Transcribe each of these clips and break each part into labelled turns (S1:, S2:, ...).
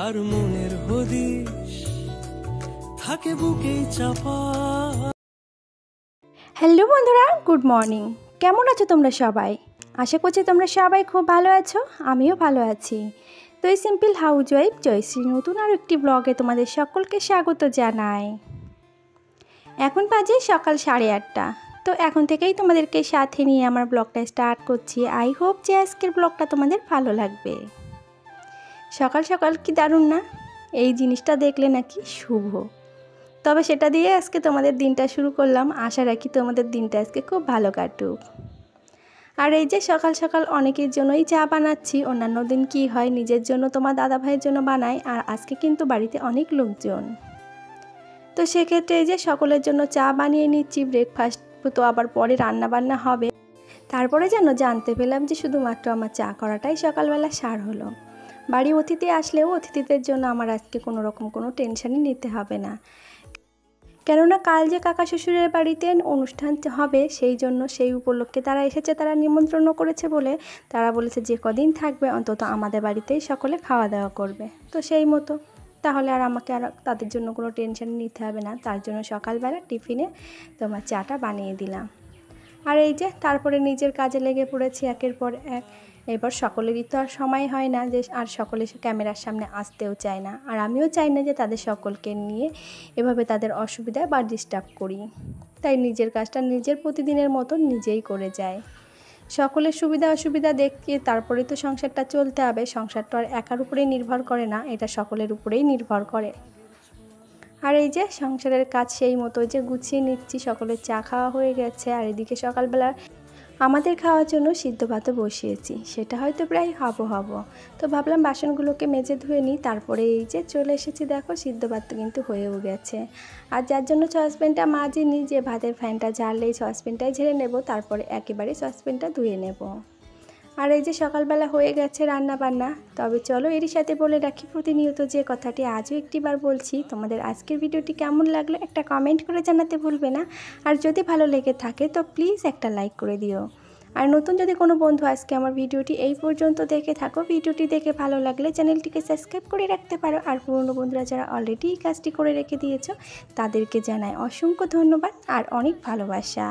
S1: তার মনের হদিশ থাকে বুকেই চাপা।
S2: হ্যালো বন্ধুরা, গুড মর্নিং। কেমন আছো তোমরা সবাই? আশা করছি তোমরা সবাই খুব ভালো আছো, আমিও ভালো আছি। তো এই সিম্পল হাউসওয়াইফ জয়শ্রী নতুন আর একটি ব্লগে তোমাদের সকলকে স্বাগত জানাই। এখন বাজে সকাল 8:30। তো এখন থেকেই তোমাদেরকে সাথে নিয়ে আমার ব্লগটা স্টার্ট করছি। আই হোপ যে আজকের ব্লগটা তোমাদের ভালো লাগবে। সকাল সকাল কি দারুণ না? এই জিনিসটা দেখলে নাকি শুভ। তবে সেটা দিয়ে আজকে তোমাদের দিনটা শুরু করলাম। আশা রাখি তোমাদের দিনটা আজকে খুব ভালো কাটুক। আর এই যে সকাল সকাল অনেকের জন্যই চা বানাচ্ছি। অন্যান্য দিন কি হয়, নিজের জন্য তোমার দাদা ভাইয়ের জন্য বানাই, আর আজকে কিন্তু বাড়িতে অনেক লোকজন। তো সেক্ষেত্রে এই যে সকলের জন্য চা বানিয়ে নিচ্ছি। ব্রেকফাস্ট তো আবার পরে রান্না বান্না হবে। তারপরে যেন জানতে পেলাম যে শুধুমাত্র আমার চা করাটাই সকালবেলা সার হলো। বাড়ি অতিথি আসলেও অতিথিদের জন্য আমার আজকে কোনো রকম কোনো টেনশনই নিতে হবে না। কেননা কাল যে কাকা শ্বশুরের বাড়িতে অনুষ্ঠান হবে, সেই উপলক্ষে তারা এসেছে, তারা নিমন্ত্রণ করেছে বলে তারা বলেছে যে কদিন থাকবে অন্তত আমাদের বাড়িতেই সকলে খাওয়া দাওয়া করবে। তো সেই মতো তাহলে আর আমাকে আর তাদের জন্য কোনো টেনশন নিতে হবে না। তার জন্য সকালবেলা টিফিনে তোমার চাটা বানিয়ে দিলাম। আর এই যে তারপরে নিজের কাজে লেগে পড়েছি একের পর এক। এবার সকলেরই তো আর সময় হয় না যে আর সকলে ক্যামেরার সামনে আসতেও চায় না, আর আমিও চাই না যে তাদের সকলকে নিয়ে এভাবে তাদের অসুবিধায় বা ডিস্টার্ব করি। তাই নিজের কাজটা নিজের প্রতিদিনের মতো নিজেই করে যায়। সকলের সুবিধা অসুবিধা দেখে তারপরে তো সংসারটা চলতে হবে। সংসারটা আর একার উপরেই নির্ভর করে না, এটা সকলের উপরেই নির্ভর করে। আর এই যে সংসারের কাজ সেই মতো যে গুছিয়ে নিচ্ছি। সকলের চা খাওয়া হয়ে গেছে, আর এদিকে সকালবেলা আমাদের খাওয়ার জন্য সিদ্ধ ভাতও বসিয়েছি। সেটা হয়তো প্রায় হব। তো ভাবলাম বাসনগুলোকে মেজে ধুয়ে নিই, তারপরে এই যে চলে এসেছি। দেখো সিদ্ধ ভাত কিন্তু হয়েও গেছে। আর যার জন্য সসপ্যানটা মাজিনি, যে ভাতের ফ্যানটা ঝাড়লেই সসপ্যানটাই ঝেড়ে নেব, তারপরে একেবারে সসপ্যানটা ধুয়ে নেব। আর এই যে সকালবেলা হয়ে গেছে রান্না বান্না। তবে চলো এরই সাথে বলে রাখি প্রতিনিয়ত যে কথাটি আজও একটিবার বলছি, তোমাদের আজকের ভিডিওটি কেমন লাগলো একটা কমেন্ট করে জানাতে ভুলবে না। আর যদি ভালো লেগে থাকে তো প্লিজ একটা লাইক করে দিও। আর নতুন যদি কোনো বন্ধু আজকে আমার ভিডিওটি এই পর্যন্ত দেখে থাকো, ভিডিওটি দেখে ভালো লাগলে চ্যানেলটিকে সাবস্ক্রাইব করে রাখতে পারো। আর পুরনো বন্ধুরা যারা অলরেডি এই কাজটি করে রেখে দিয়েছো তাদেরকে জানাই অসংখ্য ধন্যবাদ আর অনেক ভালোবাসা।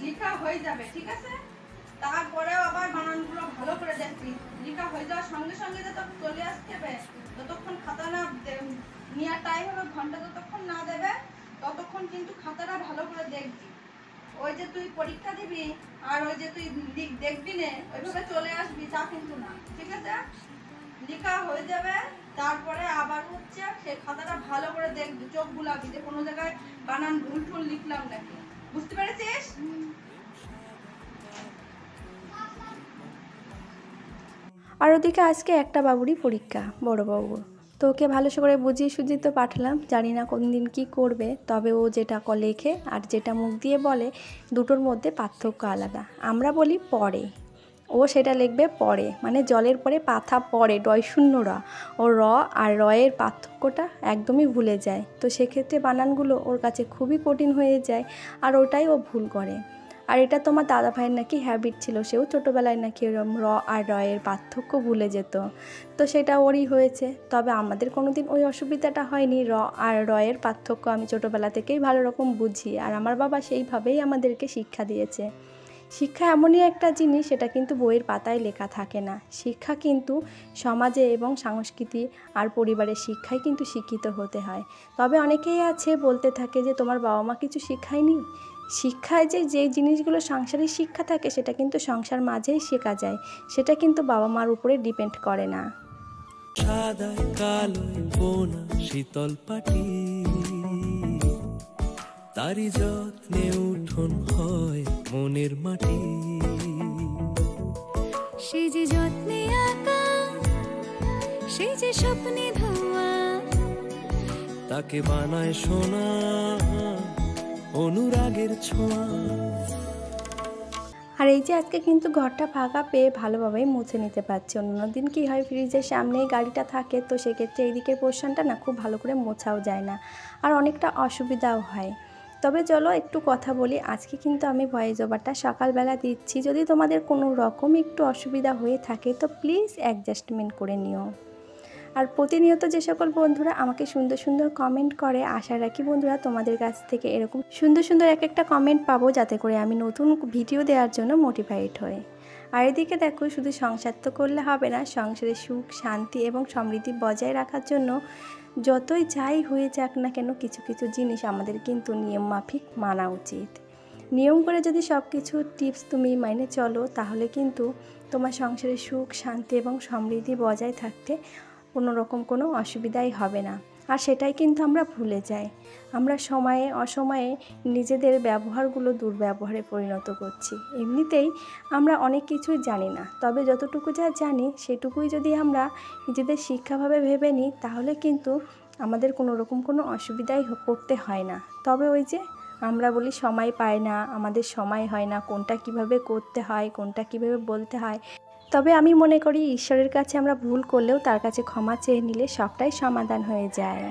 S3: লিখা হয়ে যাবে, ঠিক আছে? তারপরেও আবার বানানগুলো ভালো করে দেখবি। লিখা হয়ে যাওয়ার সঙ্গে সঙ্গে যে তোর চলে আসতে হবে, যতক্ষণ খাতা না নেওয়ার টাইম হবে, ঘন্টা যতক্ষণ না দেবে ততক্ষণ কিন্তু খাতাটা ভালো করে দেখবি। ওই যে তুই পরীক্ষা দিবি আর ওই যে তুই দেখবি নে, ওইভাবে চলে আসবি তা কিন্তু না, ঠিক আছে? লিখা হয়ে যাবে, তারপরে আবার হচ্ছে সেই খাতাটা ভালো করে দেখবি, চোখ বুলাবি যে কোনো জায়গায় বানান ভুল টুল লিখলাম নাকি। বুঝতে পেরেছিস?
S2: আর ওদিকে আজকে একটা বাবুরই পরীক্ষা, বড় বাবুর। তো ওকে ভালো করে বুঝিয়ে সুঝিয়ে তো পাঠালাম। জানি না কোন দিন কী করবে, তবে ও যেটা লেখে আর যেটা মুখ দিয়ে বলে দুটোর মধ্যে পার্থক্য আলাদা। আমরা বলি পড়ে, ও সেটা লিখবে পড়ে, মানে জলের পরে পাথা পড়ে, ডয় শূন্য র। ও র আর রয়ের পার্থক্যটা একদমই ভুলে যায়। তো সেক্ষেত্রে বানানগুলো ওর কাছে খুবই কঠিন হয়ে যায়, আর ওটাই ও ভুল করে। আর এটা তোমার দাদা ভাইয়ের নাকি হ্যাবিট ছিল, সেও ছোটোবেলায় নাকি এরকম র আর রয়ের পার্থক্য ভুলে যেত। তো সেটা ওরই হয়েছে। তবে আমাদের কোনো দিন ওই অসুবিধাটা হয়নি। র আর রয়ের পার্থক্য আমি ছোটোবেলা থেকেই ভালো রকম বুঝি, আর আমার বাবা সেইভাবেই আমাদেরকে শিক্ষা দিয়েছে। শিক্ষা এমনই একটা জিনিস, সেটা কিন্তু বইয়ের পাতায় লেখা থাকে না। শিক্ষা কিন্তু সমাজে এবং সংস্কৃতি আর পরিবারের শিক্ষায় কিন্তু শিক্ষিত হতে হয়। তবে অনেকেই আছে বলতে থাকে যে তোমার বাবা মা কিছু শেখায়নি। শিক্ষায় যে জিনিসগুলো সাংসারিক শিক্ষা থাকে সেটা কিন্তু সংসার মাঝেই শেখা যায়, সেটা কিন্তু বাবা মার উপরে ডিপেন্ড করে না।
S1: সাদায় কালোয় বোনা শীতল পাটি, তারি যত্নে উঠোন হয় মনের মাটি।
S4: সে যে যত্নে আঁকা, সে যে স্বপ্নে ধোয়া,
S1: তাকে বানায় সোনা অনুরাগের ছোঁয়া।
S2: আর এই যে আজকে কিন্তু ঘরটা ফাঁকা পেয়ে ভালোভাবেই মুছে নিতে পারছি। অন্য দিন কী হয়, ফ্রিজের সামনেই গাড়িটা থাকে, তো সেক্ষেত্রে এই দিকের পোর্শনটা না খুব ভালো করে মোছাও যায় না, আর অনেকটা অসুবিধাও হয়। তবে চলো একটু কথা বলি। আজকে কিন্তু আমি ভয়েস ওভারটা সকালবেলা দিচ্ছি। যদি তোমাদের কোনো রকম একটু অসুবিধা হয়ে থাকে তো প্লিজ অ্যাডজাস্টমেন্ট করে নিও। আর প্রতিনিয়ত যে সকল বন্ধুরা আমাকে সুন্দর সুন্দর কমেন্ট করে, আশা রাখি বন্ধুরা তোমাদের কাছ থেকে এরকম সুন্দর সুন্দর এক একটা কমেন্ট পাবো, যাতে করে আমি নতুন ভিডিও দেওয়ার জন্য মোটিভেট হই। আর এদিকে দেখো, শুধু সংসার তো করলে হবে না, সংসারে সুখ শান্তি এবং সমৃদ্ধি বজায় রাখার জন্য যতই যাই হয়ে যাক না কেন, কিছু কিছু জিনিস আমাদের কিন্তু নিয়ম মাফিক মানা উচিত। নিয়ম করে যদি সব কিছু টিপস তুমি মেনে চলো, তাহলে কিন্তু তোমার সংসারে সুখ শান্তি এবং সমৃদ্ধি বজায় থাকতে কোনো রকম কোনো অসুবিধাই হবে না। আর সেটাই কিন্তু আমরা ভুলে যাই। আমরা সময়ে অসময়ে নিজেদের ব্যবহারগুলো দুর্ব্যবহারে পরিণত করছি। এমনিতেই আমরা অনেক কিছুই জানি না, তবে যতটুকু যা জানি সেটুকুই যদি আমরা নিজেদের শিক্ষাভাবে ভেবে নিই, তাহলে কিন্তু আমাদের কোনো রকম কোনো অসুবিধাই পড়তে হয় না। তবে ওই যে আমরা বলি সময় পায় না, আমাদের সময় হয় না, কোনটা কিভাবে করতে হয়, কোনটা কিভাবে বলতে হয়। তবে আমি মনে করি ঈশ্বরের কাছে আমরা ভুল করলেও তার কাছে ক্ষমা চেয়ে নিলে সবটাই সমাধান হয়ে যায়।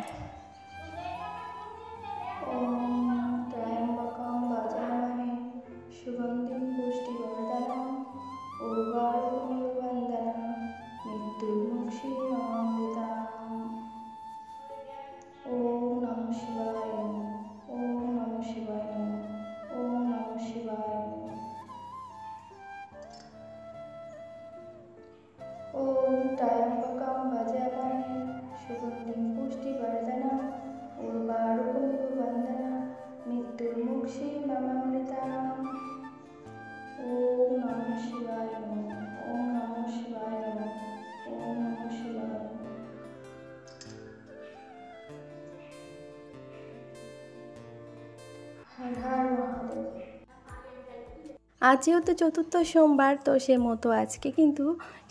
S2: আজ যেহেতু চতুর্থ সোমবার, তো সে মতো আজকে কিন্তু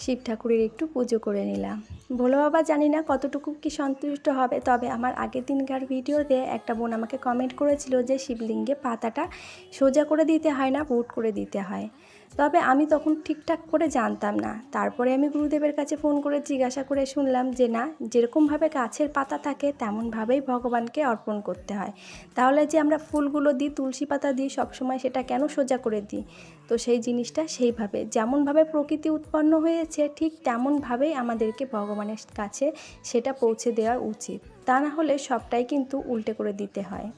S2: শিব ঠাকুরের একটু পুজো করে নিলাম। ভোলে বাবা জানি না কতটুকু কি সন্তুষ্ট হবে, তবে আমার আগের দিনকার ভিডিওতে একটা বোন আমাকে কমেন্ট করেছিল যে শিবলিঙ্গে পাতাটা সোজা করে দিতে হয় না, পুট করে দিতে হয়। তবে আমি তখন ঠিকঠাক করে জানতাম না। তারপরে আমি গুরুদেবের কাছে ফোন করে জিজ্ঞাসা করে শুনলাম যে না, যেরকমভাবে গাছের পাতা থাকে তেমনভাবেই ভগবানকে অর্পণ করতে হয়। তাহলে যে আমরা ফুলগুলো দিই, তুলসী পাতা দিই, সবসময় সেটা কেন সোজা করে দিই? তো সেই জিনিসটা সেইভাবে যেমনভাবে প্রকৃতি উৎপন্ন হয়েছে ঠিক তেমনভাবেই আমাদেরকে ভগবানের কাছে সেটা পৌঁছে দেওয়া উচিত। তা না হলে সবটাই কিন্তু উল্টে করে দিতে হয়।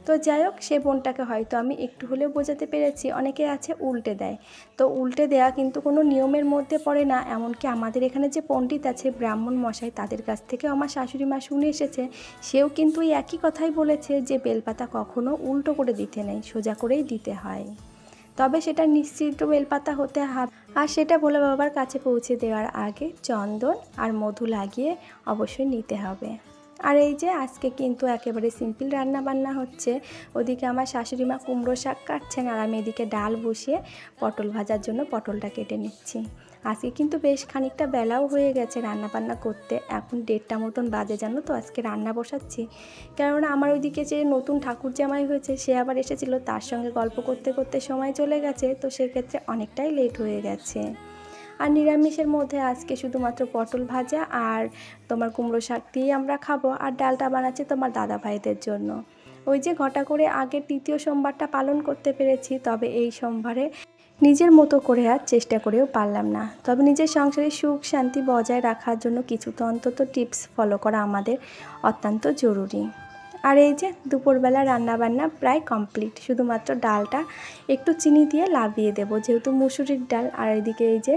S2: তো যাই হোক, সে বোনটাকে হয়তো আমি একটু হলেও বোঝাতে পেরেছি। অনেকে আছে উল্টে দেয়, তো উল্টে দেওয়া কিন্তু কোনো নিয়মের মধ্যে পড়ে না। এমনকি আমাদের এখানে যে পণ্ডিত আছে, ব্রাহ্মণ মশাই, তাদের কাছ থেকেও আমার শাশুড়ি মা শুনে এসেছে, সেও কিন্তু এই একই কথাই বলেছে যে বেলপাতা কখনো উল্টো করে দিতে নেই, সোজা করেই দিতে হয়। তবে সেটা নিশ্চিত বেলপাতা হতে হবে, আর সেটা ভোলে বাবার কাছে পৌঁছে দেওয়ার আগে চন্দন আর মধু লাগিয়ে অবশ্যই নিতে হবে। আর এই যে আজকে কিন্তু একেবারে সিম্পল রান্না বান্না হচ্ছে। ওদিকে আমার শাশুড়ি মা কুমড়ো শাক কাটছেন, আর আমি এদিকে ডাল বসিয়ে পটল ভাজার জন্য পটলটা কেটে নিচ্ছি। আজকে কিন্তু বেশ খানিকটা বেলাও হয়ে গেছে রান্না বান্না করতে। এখন 1:30 মতন বাজে, জানো তো। আজকে রান্না বসাচ্ছি, কেননা আমার ওইদিকে যে নতুন ঠাকুর জামাই হয়েছে সে আবার এসেছিলো, তার সঙ্গে গল্প করতে করতে সময় চলে গেছে, তো সেক্ষেত্রে অনেকটাই লেট হয়ে গেছে। আর নিরামিষের মধ্যে আজকে শুধুমাত্র পটল ভাজা আর তোমার কুমড়ো শাক দিয়ে আমরা খাবো। আর ডালটা বানাচ্ছি তোমার দাদা ভাইদের জন্য। ওই যে ঘটা করে আগের 3য় সোমবারটা পালন করতে পেরেছি, তবে এই সোমবারে নিজের মতো করে আর চেষ্টা করেও পারলাম না। তবে নিজের সংসারে সুখ শান্তি বজায় রাখার জন্য কিছু তো অন্তত টিপস ফলো করা আমাদের অত্যন্ত জরুরি। আর এই যে দুপুরবেলা রান্নাবান্না প্রায় কমপ্লিট, শুধুমাত্র ডালটা একটু চিনি দিয়ে লাভিয়ে দেবো, যেহেতু মুসুরির ডাল। আর এদিকে এই যে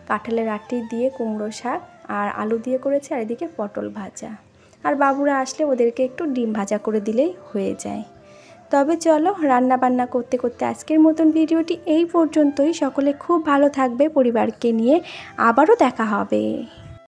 S2: কাঁঠালের আটি দিয়ে কুমড়ো শাক আর আলু দিয়ে করেছে, আর এদিকে পটল ভাজা। আর বাবুরা আসলে ওদেরকে একটু ডিম ভাজা করে দিলেই হয়ে যায়। তবে চলো, রান্না বান্না করতে করতে আজকের মতন ভিডিওটি এই পর্যন্তই। সকলে খুব ভালো থাকবে, পরিবারকে নিয়ে আবারও দেখা হবে।